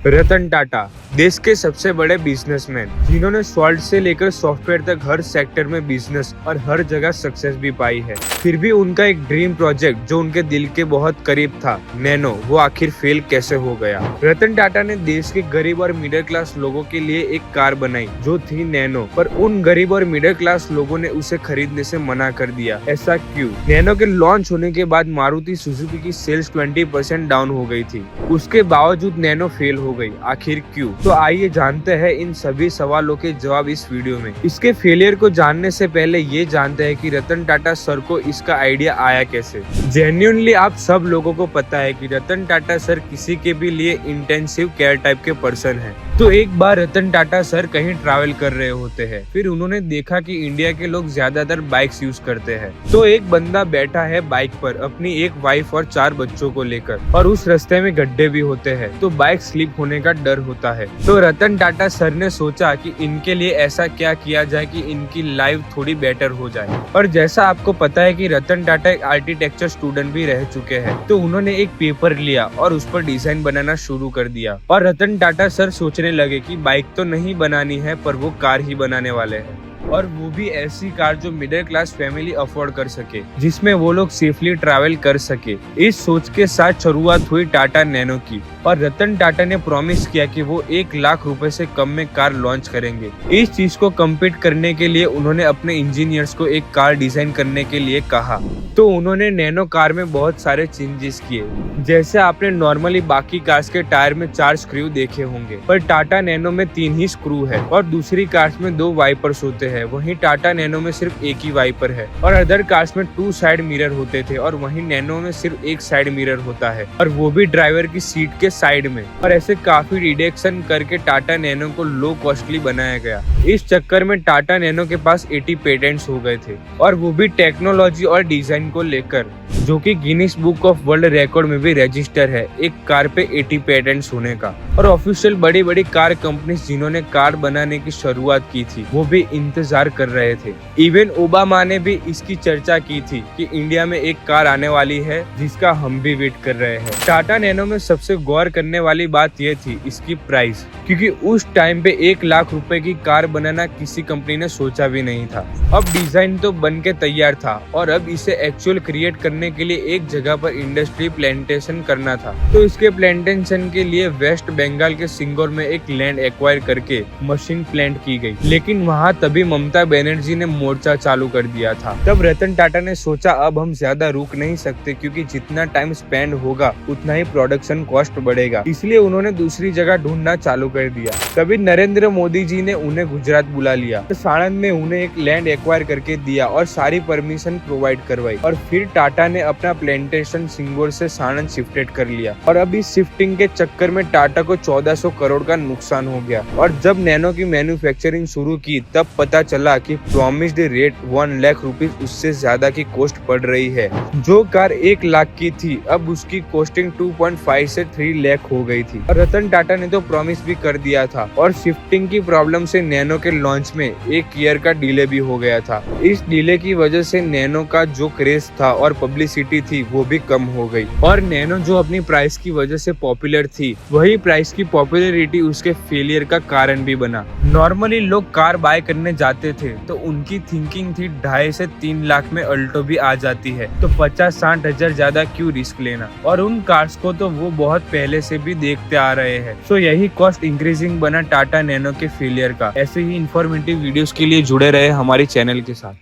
रतन टाटा देश के सबसे बड़े बिजनेसमैन, जिन्होंने सॉल्ट से लेकर सॉफ्टवेयर तक हर सेक्टर में बिजनेस और हर जगह सक्सेस भी पाई है। फिर भी उनका एक ड्रीम प्रोजेक्ट जो उनके दिल के बहुत करीब था, नैनो, वो आखिर फेल कैसे हो गया। रतन टाटा ने देश के गरीब और मिडिल क्लास लोगों के लिए एक कार बनाई जो थी नैनो, पर उन गरीब और मिडिल क्लास लोगों ने उसे खरीदने से मना कर दिया। ऐसा क्यों? नैनो के लॉन्च होने के बाद मारुति सुजुकी की सेल्स 20% डाउन हो गई थी। उसके बावजूद नैनो फेल हो गई। आखिर क्यों? तो आइए जानते हैं इन सभी सवालों के जवाब इस वीडियो में। इसके फेलियर को जानने से पहले ये जानते हैं कि रतन टाटा सर को इसका आइडिया आया कैसे। जेन्युइनली आप सब लोगों को पता है कि रतन टाटा सर किसी के भी लिए इंटेंसिव केयर टाइप के पर्सन हैं। तो एक बार रतन टाटा सर कहीं ट्रैवल कर रहे होते हैं, फिर उन्होंने देखा कि इंडिया के लोग ज्यादातर बाइक्स यूज करते हैं। तो एक बंदा बैठा है बाइक पर अपनी एक वाइफ और 4 बच्चों को लेकर, और उस रास्ते में गड्ढे भी होते हैं, तो बाइक स्लिप होने का डर होता है। तो रतन टाटा सर ने सोचा कि इनके लिए ऐसा क्या किया जाए कि इनकी लाइफ थोड़ी बेटर हो जाए। और जैसा आपको पता है कि रतन टाटा एक आर्किटेक्चर स्टूडेंट भी रह चुके हैं, तो उन्होंने एक पेपर लिया और उस पर डिजाइन बनाना शुरू कर दिया। और रतन टाटा सर सोचने लगे कि बाइक तो नहीं बनानी है, पर वो कार ही बनाने वाले हैं, और वो भी ऐसी कार जो मिडिल क्लास फैमिली अफोर्ड कर सके, जिसमें वो लोग सेफली ट्रैवल कर सके। इस सोच के साथ शुरुआत हुई टाटा नैनो की, और रतन टाटा ने प्रॉमिस किया कि वो 1 लाख रुपए से कम में कार लॉन्च करेंगे। इस चीज को कम्पीट करने के लिए उन्होंने अपने इंजीनियर्स को एक कार डिजाइन करने के लिए कहा। तो उन्होंने नैनो कार में बहुत सारे चेंजेस किए। जैसे आपने नॉर्मली बाकी कार्स के टायर में 4 स्क्रू देखे होंगे, पर टाटा नैनो में 3 ही स्क्रू है, और दूसरी कार्स में 2 वाइपर्स होते हैं। वहीं टाटा नैनो में सिर्फ एक ही वाइपर है, और अदर कार्स में 2 साइड मिरर होते थे, और वहीं नैनो में सिर्फ एक साइड मिरर होता है, और वो भी ड्राइवर की सीट के साइड में। और ऐसे काफी रिडक्शन करके टाटा नैनो को लो कॉस्टली बनाया गया। इस चक्कर में टाटा नैनो के पास 80 पेटेंट्स हो गए थे, और वो भी टेक्नोलॉजी और डिजाइन को लेकर, जो कि Guinness book of world record में भी रजिस्टर है एक कार पे 80 पेटेंट्स होने का। और ऑफिशियल बड़ी बड़ी कार कंपनीज जिन्होंने कार बनाने की शुरुआत की थी, वो भी इंतजार कर रहे थे। इवन ओबामा ने भी इसकी चर्चा की थी कि इंडिया में एक कार आने वाली है जिसका हम भी वेट कर रहे हैं। टाटा नैनो में सबसे गौर करने वाली बात यह थी इसकी प्राइस, क्योंकि उस टाइम पे 1 लाख रुपए की कार बनाना किसी कंपनी ने सोचा भी नहीं था। अब डिजाइन तो बन के तैयार था, और अब इसे एक्चुअल क्रिएट करने के लिए एक जगह पर इंडस्ट्री प्लांटेशन करना था। तो इसके प्लांटेशन के लिए वेस्ट बंगाल के सिंगोर में एक लैंड एक्वायर करके मशीन प्लांट की गई। लेकिन वहाँ तभी ममता बनर्जी ने मोर्चा चालू कर दिया था। तब रतन टाटा ने सोचा अब हम ज्यादा रुक नहीं सकते, क्योंकि जितना टाइम स्पेंड होगा उतना ही प्रोडक्शन कॉस्ट बढ़ेगा। इसलिए उन्होंने दूसरी जगह ढूंढना चालू कर दिया। तभी नरेंद्र मोदी जी ने उन्हें गुजरात बुला लिया। तो साणंद में उन्हें एक लैंड एक्वायर करके दिया और सारी परमिशन प्रोवाइड करवाई, और फिर टाटा ने अपना प्लांटेशन सिंगोर से साणंद शिफ्टेड कर लिया। और अब इस शिफ्टिंग के चक्कर में टाटा को 1400 करोड़ का नुकसान हो गया। और जब नैनो की मैन्युफैक्चरिंग शुरू की, तब पता चला कि प्रॉमिस्ड रेट 1 लाख रुपीज उससे ज्यादा की कॉस्ट पड़ रही है। जो कार 1 लाख की थी, अब उसकी कॉस्टिंग 2.5 से 3 लाख हो गई थी। और रतन टाटा ने तो प्रॉमिस भी कर दिया था, और शिफ्टिंग की प्रॉब्लम से नैनो के लॉन्च में 1 ईयर का डिले भी हो गया था। इस डिले की वजह से नैनो का जो क्रेज था और पब्लिसिटी थी, वो भी कम हो गई। और नैनो जो अपनी प्राइस की वजह से पॉपुलर थी, वही प्राइस की पॉपुलैरिटी उसके फेलियर का कारण भी बना। नॉर्मली लोग कार बाय करने जाते थे तो उनकी थिंकिंग थी 2.5 से 3 लाख में अल्टो भी आ जाती है, तो 50-60 हजार ज्यादा क्यों रिस्क लेना। और उन कार्स को तो वो बहुत पहले से भी देखते आ रहे हैं। तो यही कॉस्ट इंक्रीजिंग बना टाटा नैनो के फेलियर का। ऐसे ही इंफॉर्मेटिव वीडियोस के लिए जुड़े रहे हमारे चैनल के साथ।